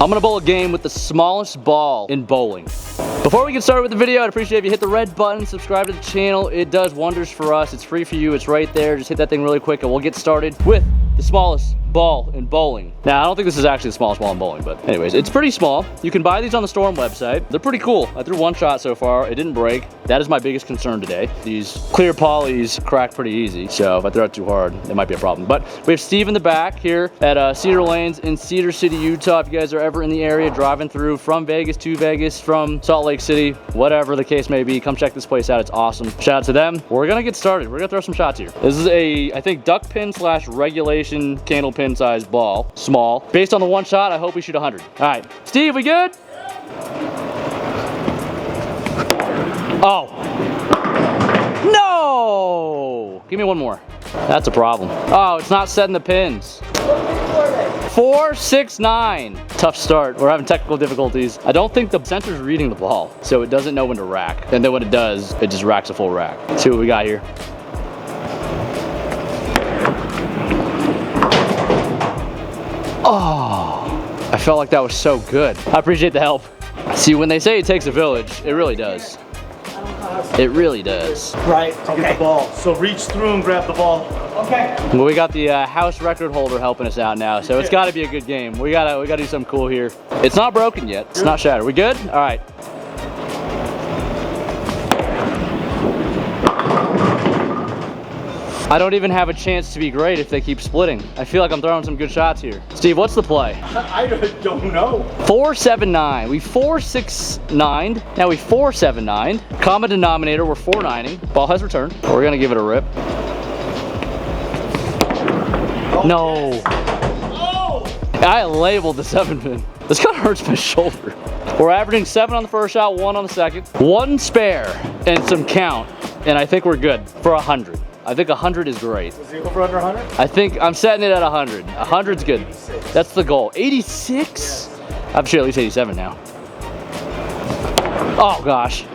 I'm gonna bowl a game with the smallest ball in bowling. Before we get started with the video, I'd appreciate if you hit the red button, subscribe to the channel. It does wonders for us. It's free for you. It's right there. Just hit that thing really quick and we'll get started with the smallest ball in bowling. Now, I don't think this is actually the smallest ball in bowling, but anyways, it's pretty small. You can buy these on the Storm website. They're pretty cool. I threw one shot so far. It didn't break. That is my biggest concern today. These clear polys crack pretty easy, so if I throw it too hard, it might be a problem. But we have Steve in the back here at Cedar Lanes in Cedar City, Utah. If you guys are ever in the area, driving through from Vegas to Vegas, from Salt Lake City, whatever the case may be, come check this place out. It's awesome. Shout out to them. We're gonna get started. We're gonna throw some shots here. This is a, I think, duck pin / regulation candle pin size ball. Small. Based on the one shot, I hope we shoot 100. All right, Steve, we good? Oh. No! Give me one more. That's a problem. Oh, it's not setting the pins. 4, 6, 9. Tough start. We're having technical difficulties. I don't think the sensor's reading the ball, so it doesn't know when to rack. And then when it does, it just racks a full rack. Let's see what we got here. Oh, I felt like that was so good. I appreciate the help. See, when they say it takes a village, it really does. It really does. Right, to get the ball. So reach through and grab the ball. Okay. Well, we got the house record holder helping us out now, so it's got to be a good game. We gotta do something cool here. It's not broken yet. It's not shattered. We good? All right. I don't even have a chance to be great if they keep splitting. I feel like I'm throwing some good shots here. Steve, what's the play? I don't know. 4, 7, 9. We 4, 6, 9. Now we 4, 7, 9. Common denominator, we're 4, 9-ing. Ball has returned. We're gonna give it a rip. Oh, no. Yes. Oh! I labeled the 7 pin. This kind of hurts my shoulder. We're averaging 7 on the first shot, 1 on the second. 1 spare and some count, and I think we're good for 100. I think 100 is great. Was he over under 100? I think I'm setting it at 100. 100's good. 86. That's the goal. 86? Yes. I'm sure at least 87 now. Oh gosh.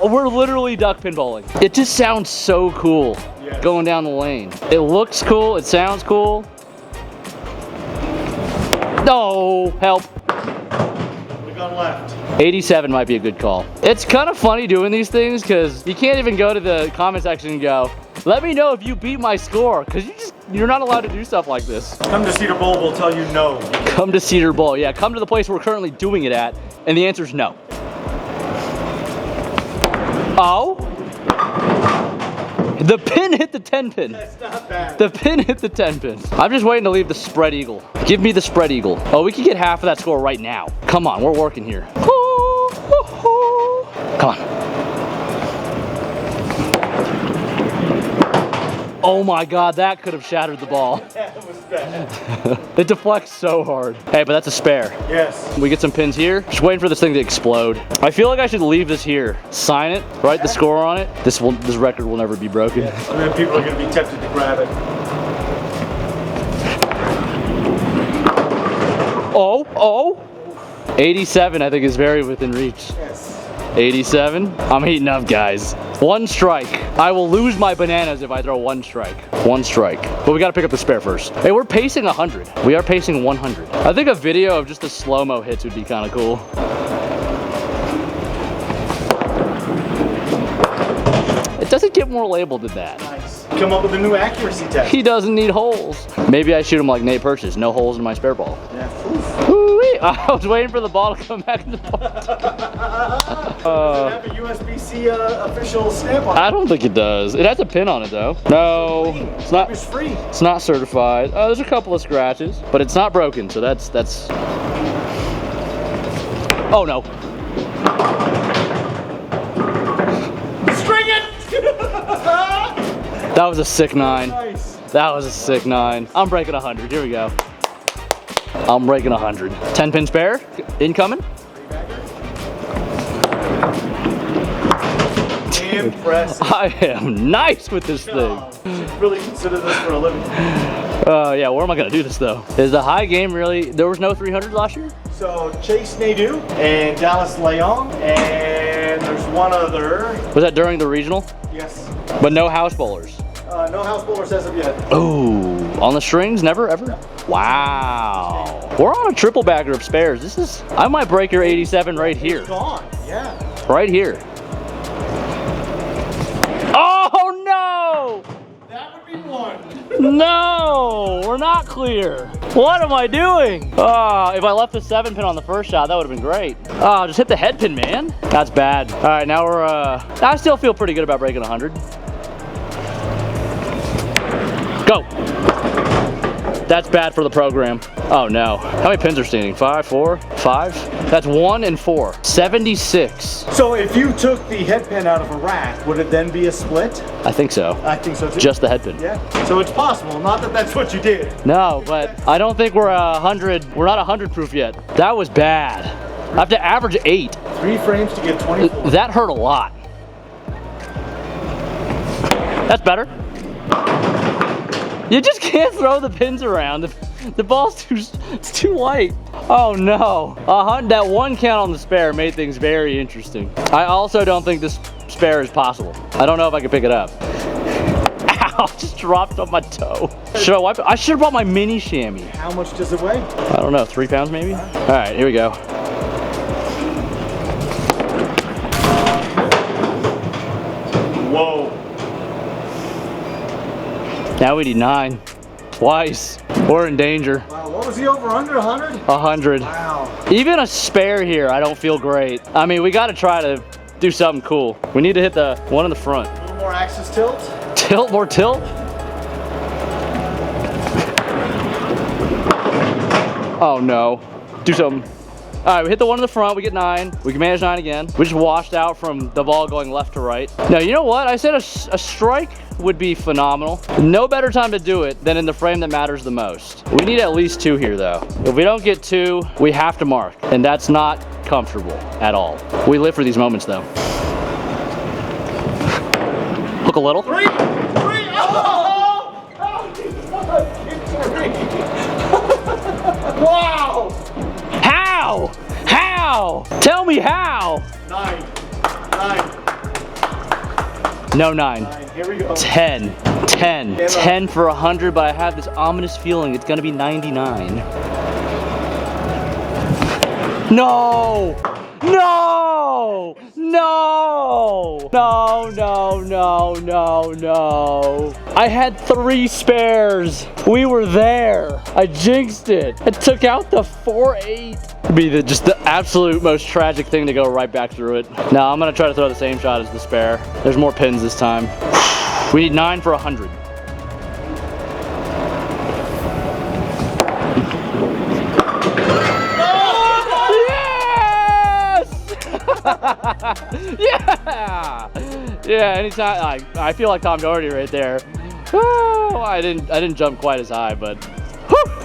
We're literally duck pin bowling. It just sounds so cool. Yes. Going down the lane. It looks cool. It sounds cool. No, help. We got left. 87 might be a good call. It's kind of funny doing these things because you can't even go to the comment section and go, let me know if you beat my score, because you're not allowed to do stuff like this. Come to Cedar Bowl, we'll tell you no. Come to Cedar Bowl. Yeah, come to the place we're currently doing it at, and the answer is no. Oh. The pin hit the 10 pin. That's not bad. The pin hit the 10 pin. I'm just waiting to leave the spread eagle. Give me the spread eagle. Oh, we can get half of that score right now. Come on, we're working here. Come on. Oh my God, that could have shattered the ball. That was bad. It deflects so hard. Hey, but that's a spare. Yes. We get some pins here. Just waiting for this thing to explode. I feel like I should leave this here. Sign it, write the score on it. This record will never be broken. Yes. And then people are gonna be tempted to grab it. Oh. 87, I think, is very within reach. Yes. 87. I'm heating up, guys. 1 strike. I will lose my bananas if I throw 1 strike. 1 strike. But we gotta pick up the spare first. Hey, we're pacing 100. We are pacing 100. I think a video of just the slow-mo hits would be kind of cool. It doesn't get more labeled than that. Nice. Come up with a new accuracy test. He doesn't need holes. Maybe I shoot him like Nate Purchase. No holes in my spare ball. Yeah. I was waiting for the ball to come back in the ball. Does it have a USB-C official stamp on it? I don't think it does. It has a pin on it though. No, it's not. It's free. It's not certified. There's a couple of scratches, but it's not broken, so that's. Oh no. String it! That was a sick 9. Nice. That was a sick 9. I'm breaking 100. Here we go. I'm breaking 100. 10 pin spare. Incoming. Impressive. I am nice with this thing. You should really consider this for a living. Yeah, where am I gonna do this though? Is the high game really, there was no 300 last year? So Chase Nadeau and Dallas Leong, and there's one other. Was that during the regional? Yes. But no house bowlers? No house bowlers as of yet. Oh, On the strings, never ever? Wow. We're on a triple bagger of spares. This is, I might break your 87 right here. It's gone, yeah. Right here. Oh no! That would be one. No, we're not clear. What am I doing? Oh, if I left the 7 pin on the first shot, that would have been great. Oh, just hit the head pin, man. That's bad. All right, now we're, I still feel pretty good about breaking 100. Go. That's bad for the program. Oh no. How many pins are standing? 5, 4, 5? That's 1 and 4. 76. So if you took the head pin out of a rack, would it then be a split? I think so. I think so too. Just the head pin. Yeah. So it's possible. Not that that's what you did. No, but I don't think we're 100. We're not 100 proof yet. That was bad. I have to average 8. 3 frames to get 24. That hurt a lot. That's better. You just can't throw the pins around. The ball's it's too light. Oh no. That 1 count on the spare made things very interesting. I also don't think this spare is possible. I don't know if I can pick it up. Ow, just dropped on my toe. Should I wipe it? I should have brought my mini chamois. How much does it weigh? I don't know, 3 pounds maybe? All right, here we go. Whoa. Now we need 9. Twice. We're in danger. Wow, what was he over under 100? 100. Wow. Even a spare here, I don't feel great. I mean, we got to try to do something cool. We need to hit the one in the front. A little more axis tilt. Tilt, more tilt. Oh no. Do something. All right, we hit the one in the front, we get 9. We can manage 9 again. We just washed out from the ball going left to right. Now, you know what? I said a strike would be phenomenal. No better time to do it than in the frame that matters the most. We need at least 2 here though. If we don't get 2, we have to mark, and that's not comfortable at all. We live for these moments though. Hook a little. 3, 3, oh! Wow! How? How? Tell me how. 9. No 9. 9. Here we go. 10. 10. 10 for 100, but I have this ominous feeling it's gonna be 99. No! No! No! No, no, no, no, no. I had 3 spares. We were there. I jinxed it. I took out the 4-8. Be just the absolute most tragic thing to go right back through it. Now I'm gonna try to throw the same shot as the spare. There's more pins this time. We need 9 for 100. Yeah! Yeah, anytime I feel like Tom Doherty right there. Oh, I didn't jump quite as high, but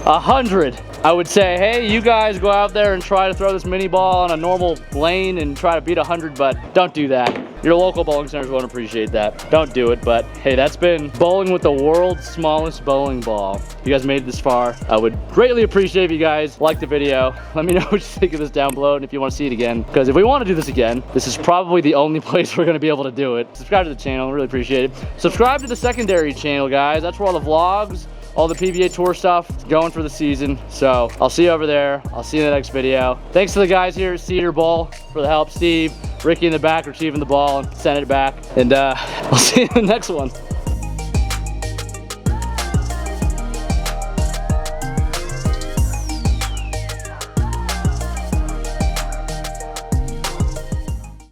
100. I would say, hey, you guys go out there and try to throw this mini ball on a normal lane and try to beat 100, but don't do that. Your local bowling centers won't appreciate that. Don't do it, but hey, that's been bowling with the world's smallest bowling ball. If you guys made it this far, I would greatly appreciate if you guys like the video. Let me know what you think of this down below and if you want to see it again. Because if we want to do this again, this is probably the only place we're going to be able to do it. Subscribe to the channel, really appreciate it. Subscribe to the secondary channel, guys. That's where all the vlogs, all the PBA Tour stuff going for the season. So I'll see you over there. I'll see you in the next video. Thanks to the guys here at Cedar Bowl for the help. Steve, Ricky in the back retrieving the ball and sending it back. And I'll see you in the next one.